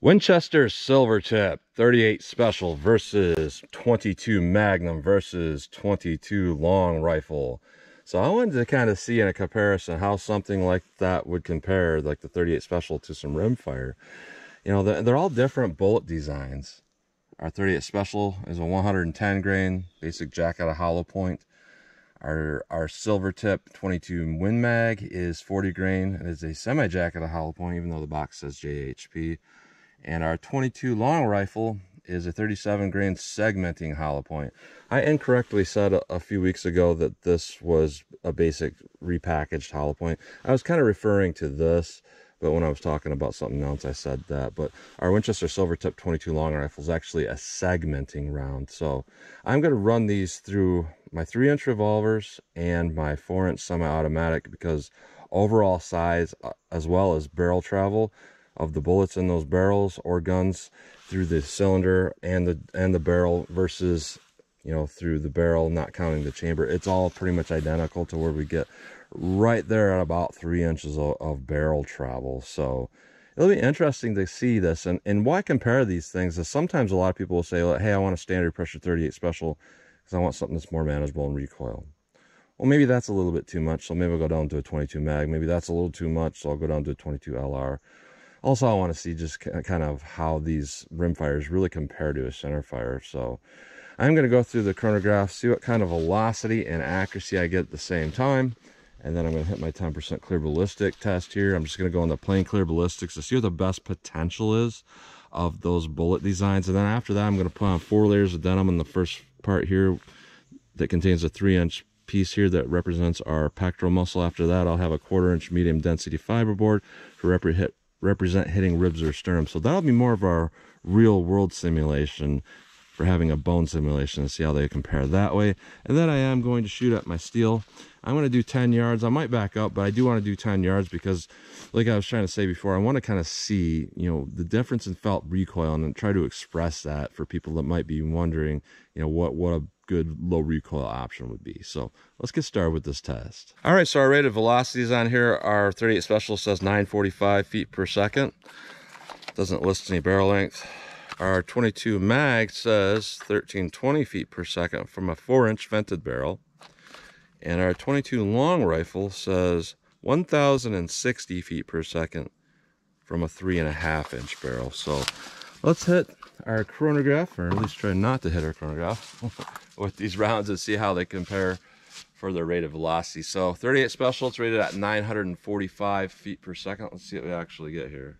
Winchester Silvertip 38 Special versus 22 Magnum versus 22 Long Rifle. So I wanted to kind of see in a comparison how something like that would compare, like the 38 Special, to some rimfire. You know, they're all different bullet designs. Our 38 Special is a 110 grain basic jack out of hollow point. Our Silvertip 22 Win Mag is 40 grain. It is a semi-jack at a hollow point, even though the box says JHP. And our 22 Long Rifle is a 37 grain segmenting hollow point. I incorrectly said a few weeks ago that this was a basic repackaged hollow point. I was kind of referring to this, but when I was talking about something else, I said that. But our Winchester Silvertip 22 Long Rifle is actually a segmenting round. So I'm going to run these through my 3-inch revolvers and my 4-inch semi-automatic, because overall size as well as barrel travel of the bullets in those barrels or guns through the cylinder and the barrel versus, you know, through the barrel, not counting the chamber, it's all pretty much identical to where we get right there at about 3 inches of barrel travel. So it'll be interesting to see this. And why compare these things is sometimes a lot of people will say, hey, I want a standard pressure 38 Special because I want something that's more manageable in recoil. Well, maybe that's a little bit too much, so maybe I'll go down to a 22 mag. Maybe that's a little too much, so I'll go down to a 22 LR. Also, I want to see just kind of how these rimfires really compare to a centerfire. So I'm going to go through the chronograph, see what kind of velocity and accuracy I get at the same time. And then I'm going to hit my 10% clear ballistic test here. I'm just going to go on the plain clear ballistics to see what the best potential is of those bullet designs. And then after that, I'm going to put on 4 layers of denim in the first part here that contains a 3-inch piece here that represents our pectoral muscle. After that, I'll have a 1/4-inch medium density fiberboard to represent hitting ribs or sternum. So that'll be more of our real world simulation for having a bone simulation and see how they compare that way. And then I am going to shoot at my steel. I'm going to do 10 yards. I might back up, but I do want to do 10 yards because, like I was trying to say before, I want to kind of see, you know, the difference in felt recoil and try to express that for people that might be wondering, you know, what a good low recoil option would be. So let's get started with this test. All right, so our rated velocities on here, our 38 Special says 945 feet per second. Doesn't list any barrel length. Our 22 mag says 1320 feet per second from a 4-inch vented barrel. And our 22 Long Rifle says 1060 feet per second from a 3.5-inch barrel. So let's hit our chronograph, or at least try not to hit our chronograph with these rounds and see how they compare for their rated velocity. So 38 Special, it's rated at 945 feet per second. Let's see what we actually get here.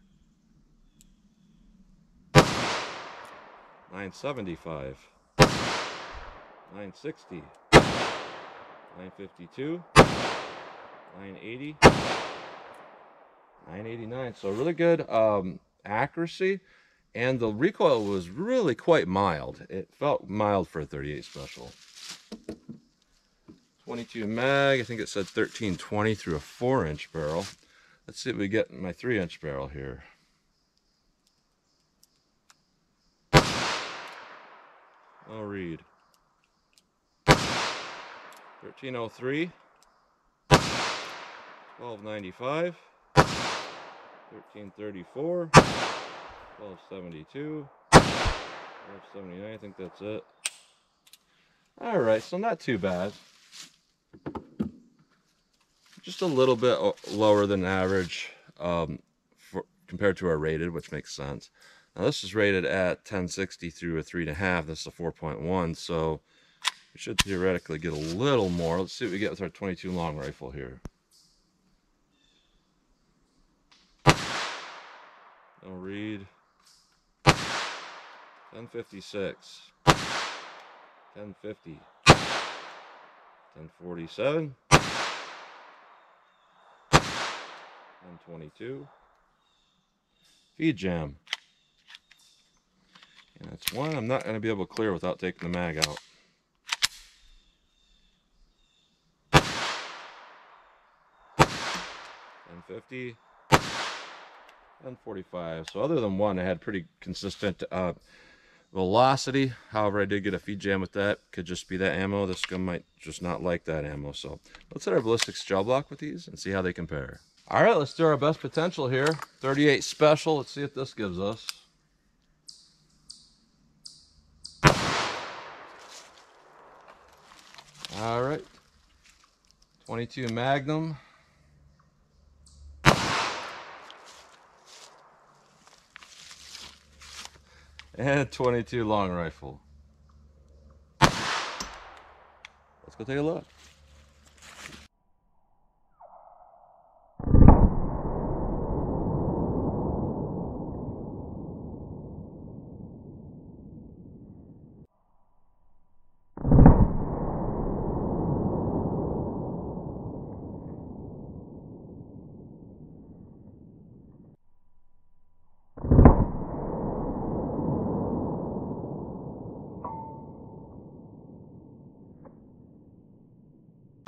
975, 960, 952, 980, 989. So really good accuracy, and the recoil was really quite mild. It felt mild for a 38 Special. 22 mag, I think it said 1320 through a 4-inch barrel. Let's see what we get in my 3-inch barrel here. I'll read 1303, 1295, 1334, 1272, 1279. I think that's it. All right, so not too bad. Just a little bit lower than average compared to our rated, which makes sense. Now this is rated at 1060 through a 3.5. This is a 4.1, so we should theoretically get a little more. Let's see what we get with our 22 Long Rifle here. I'll read 1056, 1050, 1047, 1022. Feed jam. And that's one I'm not going to be able to clear without taking the mag out. 1050, 1045. So other than one, I had pretty consistent velocity. However, I did get a feed jam with that. Could just be that ammo. This gun might just not like that ammo. So let's hit our ballistics gel block with these and see how they compare. All right, let's do our best potential here. 38 Special. Let's see what this gives us. All right, 22 Magnum. And 22 long rifle. Let's go take a look.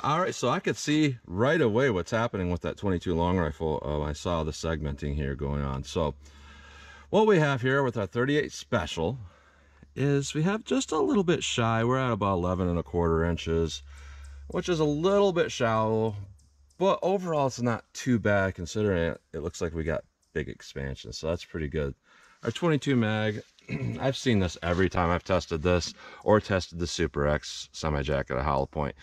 All right, so I could see right away what's happening with that 22 long rifle. I saw the segmenting here going on. So what we have here with our 38 special is we have just a little bit shy. We're at about 11 1/4 inches, which is a little bit shallow, but overall it's not too bad considering it looks like we got big expansion. So that's pretty good. Our 22 mag, I've seen this every time I've tested this or tested the Super X semi-jack at a hollow point.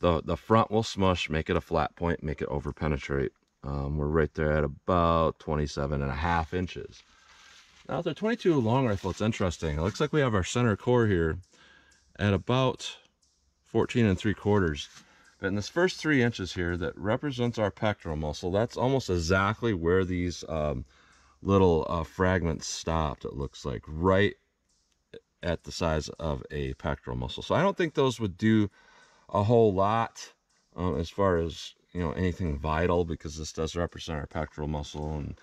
The front will smush, make it a flat point, make it over penetrate. We're right there at about 27 1/2 inches. Now with the 22 long rifle, it's interesting. It looks like we have our center core here at about 14 3/4. But in this first 3 inches here, that represents our pectoral muscle. That's almost exactly where these little fragments stopped. It looks like right at the size of a pectoral muscle. So I don't think those would do a whole lot as far as, you know, anything vital, because this does represent our pectoral muscle, and,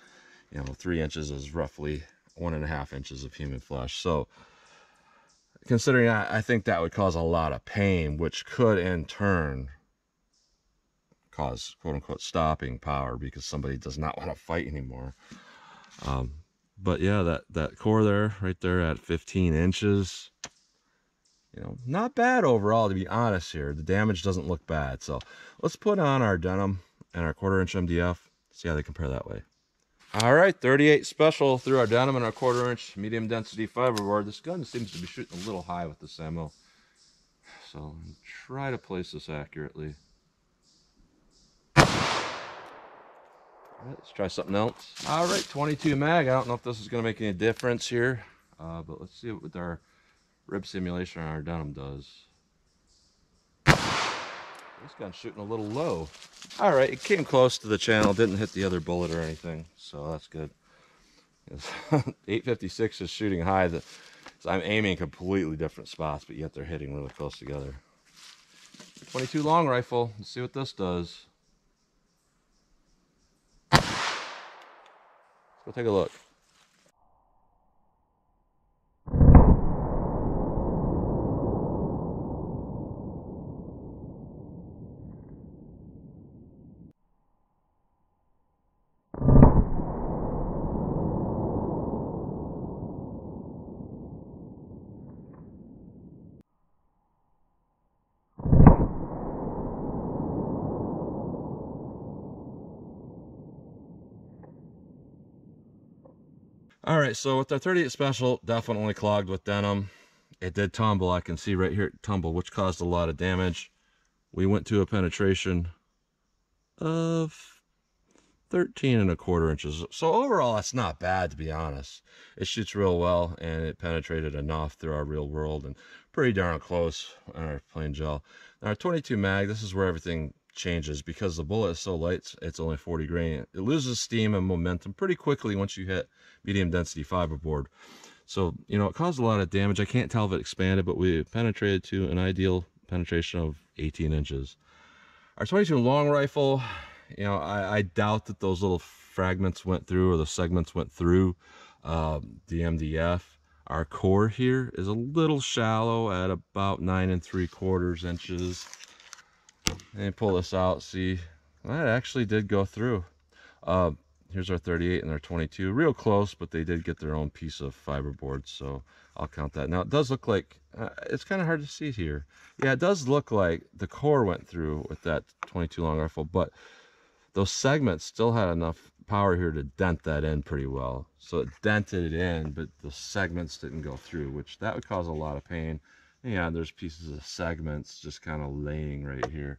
you know, 3 inches is roughly 1.5 inches of human flesh. So considering that, I think that would cause a lot of pain, which could in turn cause quote unquote stopping power because somebody does not want to fight anymore. But yeah, that core there, right there at 15 inches, you know, not bad overall, to be honest here. The damage doesn't look bad. So let's put on our denim and our 1/4 inch MDF, see how they compare that way. All right, 38 special through our denim and our 1/4 inch medium density fiberboard. This gun seems to be shooting a little high with this ammo. So try to place this accurately. All right, let's try something else. All right, 22 mag. I don't know if this is going to make any difference here, but let's see what our rib simulation on our denim does. This gun's shooting a little low. All right, it came close to the channel, didn't hit the other bullet or anything, so that's good. 856 is shooting high. So I'm aiming completely different spots, but yet they're hitting really close together. 22 long rifle. Let's see what this does. Let's go take a look. All right, so with our 38 special, definitely clogged with denim. It did tumble. I can see right here it tumble, which caused a lot of damage. We went to a penetration of 13 1/4 inches. So overall, that's not bad, to be honest. It shoots real well, and it penetrated enough through our real world, and pretty darn close on our plain gel. Now our 22 mag, this is where everything changes because the bullet is so light. It's only 40 grain. It loses steam and momentum pretty quickly once you hit medium density fiberboard. So, you know, it caused a lot of damage. I can't tell if it expanded, but we penetrated to an ideal penetration of 18 inches. Our 22 long rifle, you know, I doubt that those little fragments went through, or the segments went through the MDF. Our core here is a little shallow at about 9 3/4 inches. And pull this out, see, that actually did go through. Here's our 38 and our 22, real close, but they did get their own piece of fiberboard, so I'll count that. Now it does look like, it's kind of hard to see here. Yeah, it does look like the core went through with that 22 long rifle, but those segments still had enough power here to dent that in pretty well. So it dented it in, but the segments didn't go through, which that would cause a lot of pain. Yeah, there's pieces of segments just kind of laying right here.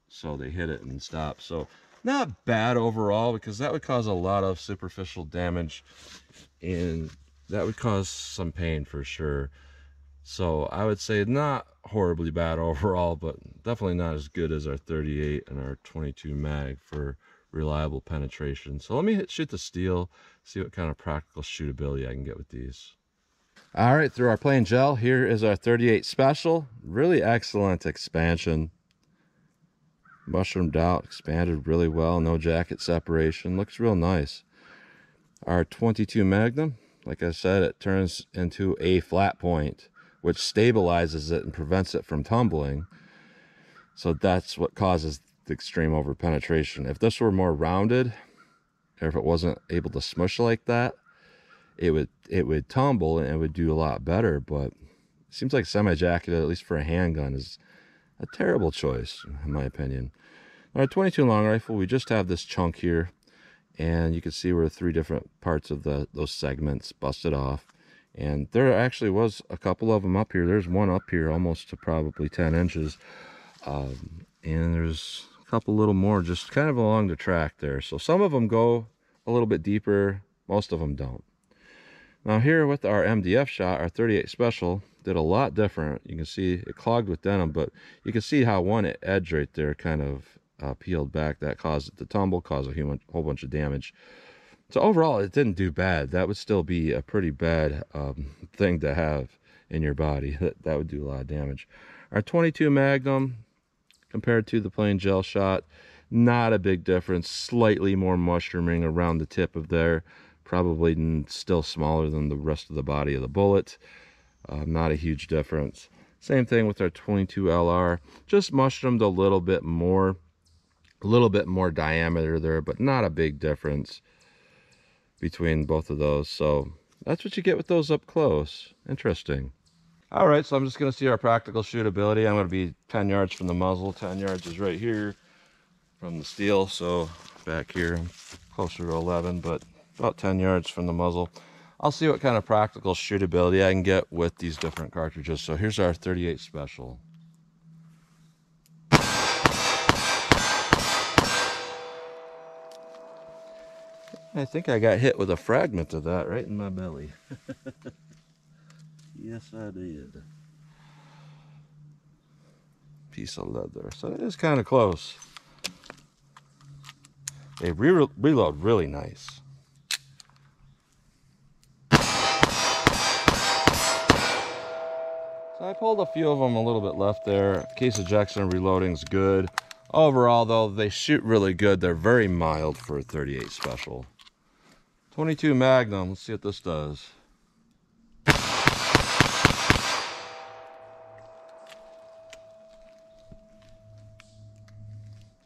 So they hit it and stop. So not bad overall, because that would cause a lot of superficial damage and that would cause some pain for sure. So I would say not horribly bad overall, but definitely not as good as our 38 and our 22 mag for reliable penetration. So let me shoot the steel, see what kind of practical shootability I can get with these. All right, through our plain gel, here is our 38 special. Really excellent expansion. Mushroomed out, expanded really well, no jacket separation, looks real nice. Our 22 Magnum, like I said, it turns into a flat point, which stabilizes it and prevents it from tumbling. So that's what causes the extreme over penetration. If this were more rounded, or if it wasn't able to smush like that, it would tumble and it would do a lot better. But it seems like semi-jacketed, at least for a handgun, is a terrible choice in my opinion. Our 22 long rifle, we just have this chunk here, and you can see where 3 different parts of those segments busted off. And there actually was a couple of them up here. There's one up here almost to probably 10 inches. And there's a couple little more just kind of along the track there. So some of them go a little bit deeper, most of them don't. Now here with our MDF shot, our 38 Special did a lot different. You can see it clogged with denim, but you can see how one edge right there kind of peeled back. That caused it to tumble, caused a whole bunch of damage. So overall, it didn't do bad. That would still be a pretty bad thing to have in your body. That would do a lot of damage. Our 22 Magnum, compared to the plain gel shot, not a big difference. Slightly more mushrooming around the tip of there. Probably still smaller than the rest of the body of the bullet. Not a huge difference. Same thing with our 22 LR. Just mushroomed a little bit more diameter there, but not a big difference between both of those. So that's what you get with those up close. Interesting. All right, so I'm just going to see our practical shootability. I'm going to be 10 yards from the muzzle. 10 yards is right here from the steel, so back here I'm closer to 11, but about 10 yards from the muzzle. I'll see what kind of practical shootability I can get with these different cartridges. So here's our 38 Special. I think I got hit with a fragment of that right in my belly. Yes, I did. Piece of leather. So it is kind of close. They reload really nice. So I pulled a few of them a little bit left there. Case ejection reloading's good. Overall, though, they shoot really good. They're very mild for a 38 Special. 22 Magnum. Let's see what this does.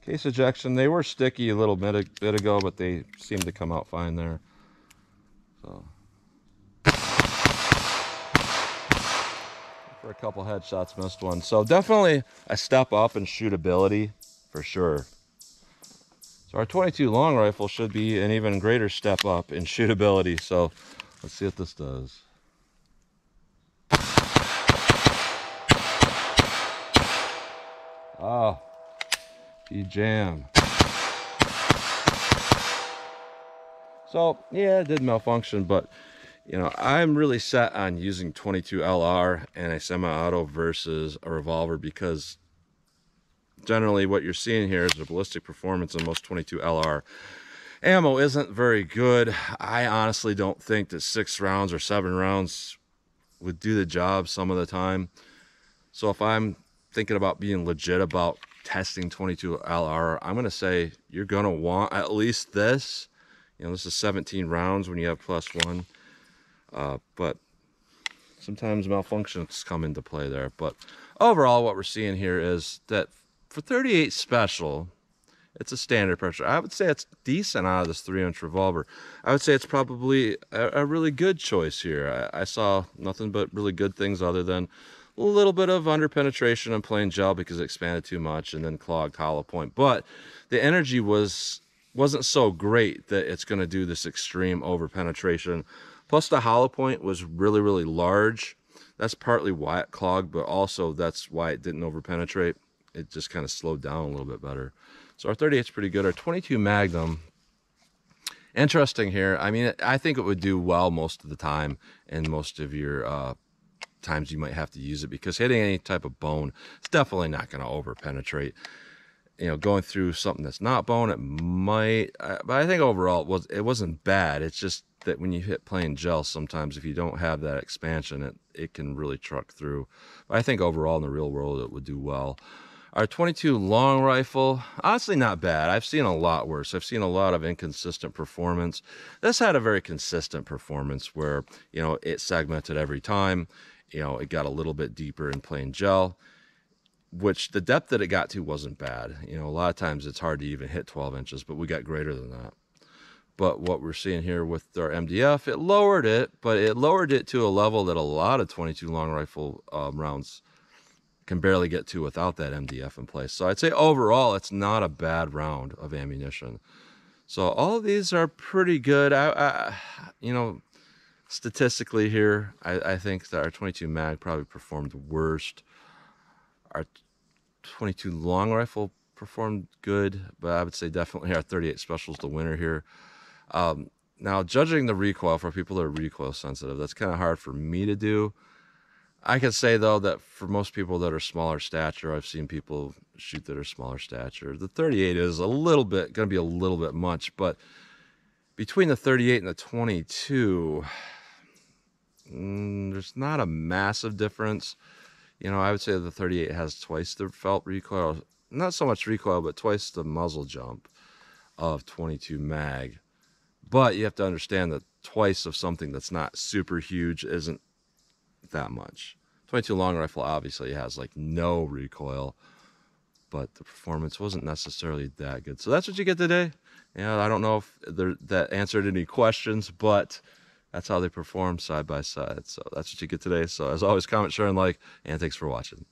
Case ejection, they were sticky a little bit ago, but they seem to come out fine there. So for a couple headshots, missed one. So definitely a step up in shootability for sure. So our 22 long rifle should be an even greater step up in shootability. So let's see what this does. Oh, you jam. So yeah, it did malfunction, but you know, I'm really set on using 22 LR and a semi-auto versus a revolver, because generally what you're seeing here is the ballistic performance in most 22 LR ammo isn't very good. I honestly don't think that 6 rounds or 7 rounds would do the job some of the time. So if I'm thinking about being legit about testing 22 LR, I'm going to say you're going to want at least this. You know, this is 17 rounds when you have +1. But sometimes malfunctions come into play there. But overall, what we're seeing here is that for 38 Special, it's a standard pressure. I would say it's decent out of this 3-inch revolver. I would say it's probably a really good choice here. I saw nothing but really good things, other than a little bit of under penetration and plain gel because it expanded too much, and then clogged hollow point. But the energy wasn't so great that it's going to do this extreme over penetration. Plus the hollow point was really, really large. That's partly why it clogged, but also that's why it didn't overpenetrate. It just kind of slowed down a little bit better. So our 38 is pretty good. Our 22 Magnum, interesting here. I mean, I think it would do well most of the time, and most of your times you might have to use it, because hitting any type of bone, it's definitely not going to overpenetrate. You know, going through something that's not bone, it might, but I think overall it wasn't bad. It's just that when you hit plain gel, sometimes if you don't have that expansion, it can really truck through. But I think overall in the real world it would do well. Our 22 long rifle, honestly not bad. I've seen a lot worse. I've seen a lot of inconsistent performance. This had a very consistent performance where, you know, it segmented every time. You know, it got a little bit deeper in plain gel, which the depth that it got to wasn't bad. You know, a lot of times it's hard to even hit 12 inches, but we got greater than that. But what we're seeing here with our MDF, it lowered it, but it lowered it to a level that a lot of 22 long rifle rounds can barely get to without that MDF in place. So I'd say overall, it's not a bad round of ammunition. So all of these are pretty good. You know, statistically here, I think that our 22 mag probably performed worst. Our 22 long rifle performed good, but I would say definitely our 38 special is the winner here. Now, judging the recoil for people that are recoil sensitive, that's kind of hard for me to do. I can say, though, that for most people that are smaller stature, I've seen people shoot that are smaller stature. The 38 is going to be a little bit much, but between the 38 and the 22, there's not a massive difference. You know, I would say the 38 has twice the felt recoil, not so much recoil, but twice the muzzle jump of 22 mag. But you have to understand that twice of something that's not super huge isn't that much. 22 long rifle obviously has like no recoil, but the performance wasn't necessarily that good. So that's what you get today. I don't know if that answered any questions, but that's how they perform side by side. So that's what you get today. So as always, comment, share, and like, and thanks for watching.